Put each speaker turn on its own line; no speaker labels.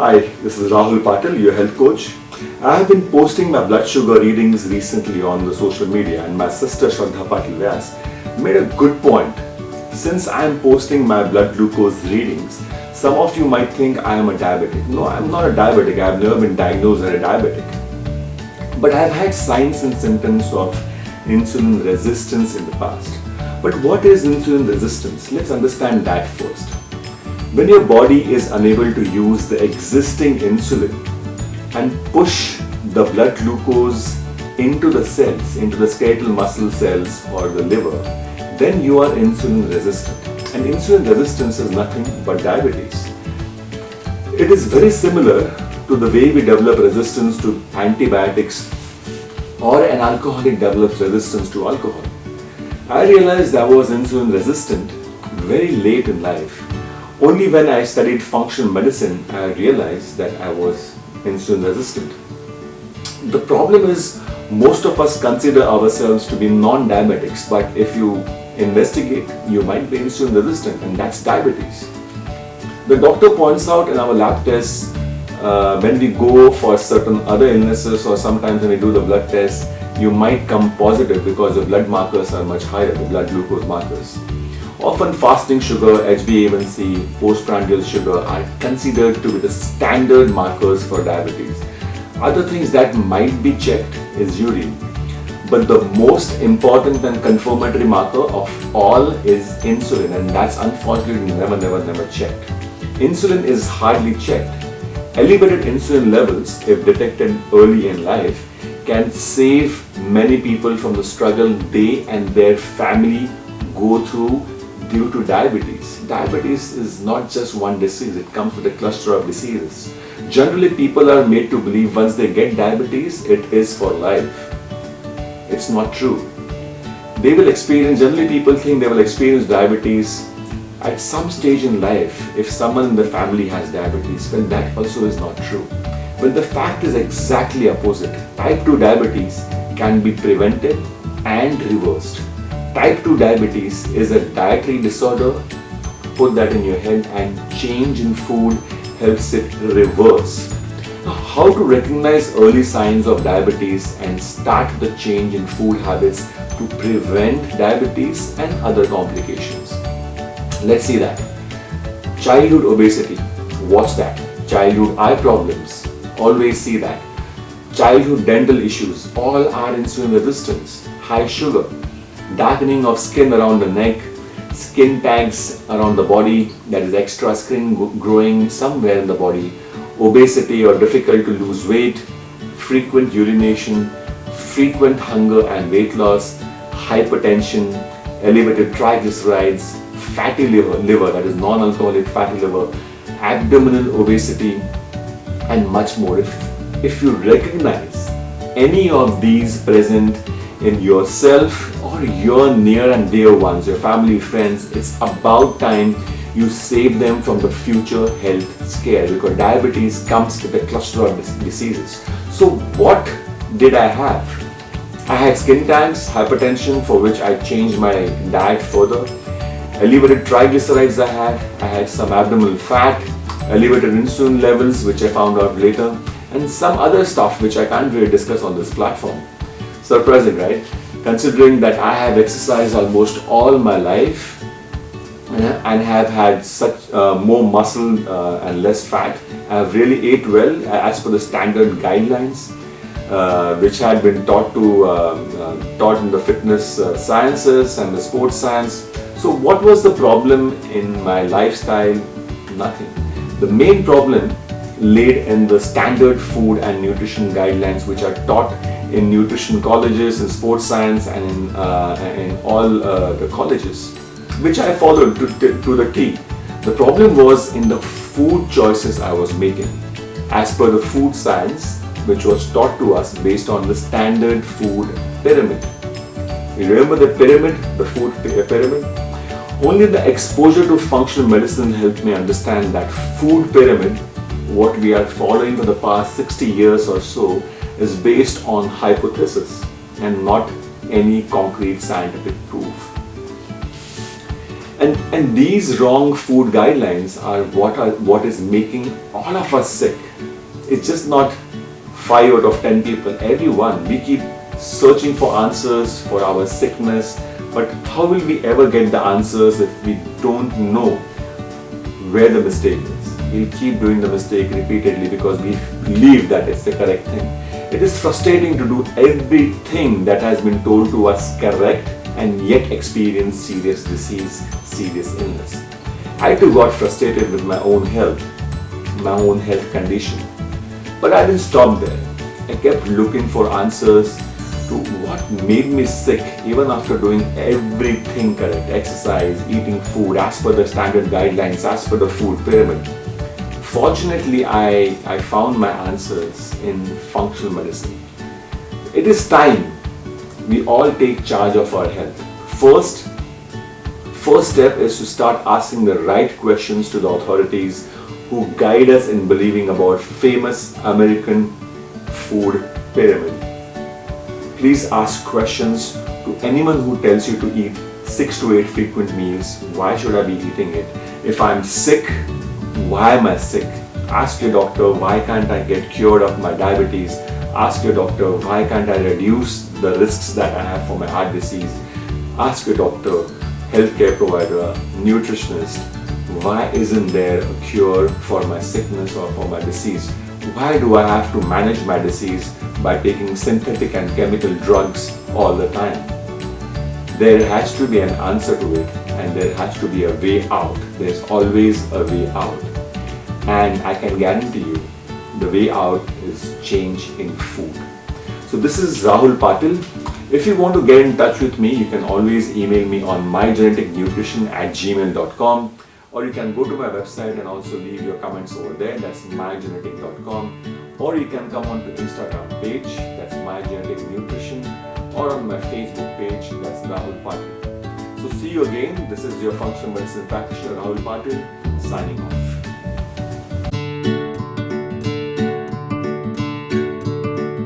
Hi, this is Rahul Patil, your health coach. I have been posting my blood sugar readings recently on the social media, and my sister Shraddha Patil Vyas made a good point. Since I am posting my blood glucose readings, some of you might think I am a diabetic. No, I am not a diabetic. I have never been diagnosed as a diabetic. But I have had signs and symptoms of insulin resistance in the past. But what is insulin resistance? Let's understand that first. When your body is unable to use the existing insulin and push the blood glucose into the cells, into the skeletal muscle cells or the liver, then you are insulin resistant. And insulin resistance is nothing but diabetes. It is very similar to the way we develop resistance to antibiotics or an alcoholic develops resistance to alcohol. I realized I was insulin resistant very late in life. Only when I studied functional medicine, I realized that I was insulin resistant. The problem is most of us consider ourselves to be non-diabetics, but if you investigate, you might be insulin resistant, and that's diabetes. The doctor points out in our lab tests when we go for certain other illnesses, or sometimes when we do the blood test, you might come positive because the blood markers are much higher, the blood glucose markers. Often fasting sugar, HbA1c, postprandial sugar are considered to be the standard markers for diabetes. Other things that might be checked is urine. But the most important and confirmatory marker of all is insulin, and that's unfortunately never checked. Insulin is hardly checked. Elevated insulin levels, if detected early in life, can save many people from the struggle they and their family go through due to diabetes. Diabetes is not just one disease, it comes with a cluster of diseases. Generally, people are made to believe once they get diabetes, it is for life. It's not true. Generally people think they will experience diabetes at some stage in life if someone in the family has diabetes, when that also is not true. When the fact is exactly opposite. Type 2 diabetes can be prevented and reversed. Type 2 diabetes is a dietary disorder. Put that in your head, and change in food helps it reverse. Now, how to recognize early signs of diabetes and start the change in food habits to prevent diabetes and other complications. Let's see that. Childhood obesity, watch that. Childhood eye problems, always see that. Childhood dental issues, all are insulin resistance. High sugar, darkening of skin around the neck, skin tags around the body, that is extra skin growing somewhere in the body, obesity or difficult to lose weight, frequent urination, frequent hunger and weight loss, hypertension, elevated triglycerides, fatty liver, that is non-alcoholic fatty liver, abdominal obesity, and much more. If you recognize any of these present in yourself or your near and dear ones, your family, friends, it's about time you save them from the future health scare, because diabetes comes with a cluster of diseases. So what did I have? I had skin tags, hypertension, for which I changed my diet further. Elevated triglycerides I had some abdominal fat, elevated insulin levels, which I found out later, and some other stuff which I can't really discuss on this platform. Surprising, right? Considering that I have exercised almost all my life and have had such more muscle and less fat, I have really ate well as per the standard guidelines which had been taught in the fitness sciences and the sports science. So what was the problem in my lifestyle? Nothing. The main problem laid in the standard food and nutrition guidelines which are taught in nutrition colleges, in sports science, and in all the colleges, which I followed to the T. The problem was in the food choices I was making as per the food science which was taught to us based on the standard food pyramid. You remember the pyramid, the food pyramid? Only the exposure to functional medicine helped me understand that food pyramid, what we are following for the past 60 years or so, is based on hypothesis and not any concrete scientific proof. And these wrong food guidelines are what is making all of us sick. It's just not 5 out of 10 people, everyone. We keep searching for answers for our sickness, but how will we ever get the answers if we don't know where the mistake is? We'll keep doing the mistake repeatedly because we believe that it's the correct thing. It is frustrating to do everything that has been told to us correct and yet experience serious disease, serious illness. I too got frustrated with my own health condition. But I didn't stop there. I kept looking for answers to what made me sick even after doing everything correct. Exercise, eating food as per the standard guidelines, as per the food pyramid. Fortunately, I found my answers in functional medicine. It is time we all take charge of our health. First step is to start asking the right questions to the authorities who guide us in believing about famous American food pyramid. Please ask questions to anyone who tells you to eat 6 to 8 frequent meals. Why should I be eating it? If I'm sick, why am I sick? Ask your doctor, why can't I get cured of my diabetes? Ask your doctor, why can't I reduce the risks that I have for my heart disease? Ask your doctor, healthcare provider, nutritionist, why isn't there a cure for my sickness or for my disease? Why do I have to manage my disease by taking synthetic and chemical drugs all the time? There has to be an answer to it, and there has to be a way out. There's always a way out. And I can guarantee you, the way out is change in food. So this is Rahul Patil. If you want to get in touch with me, you can always email me on mygeneticnutrition@gmail.com, or you can go to my website and also leave your comments over there. That's mygenetic.com, or you can come on to Instagram page, that's mygeneticnutrition, or on my Facebook page, that's Rahul Patil. So see you again. This is your functional medicine practitioner Rahul Patil, signing off.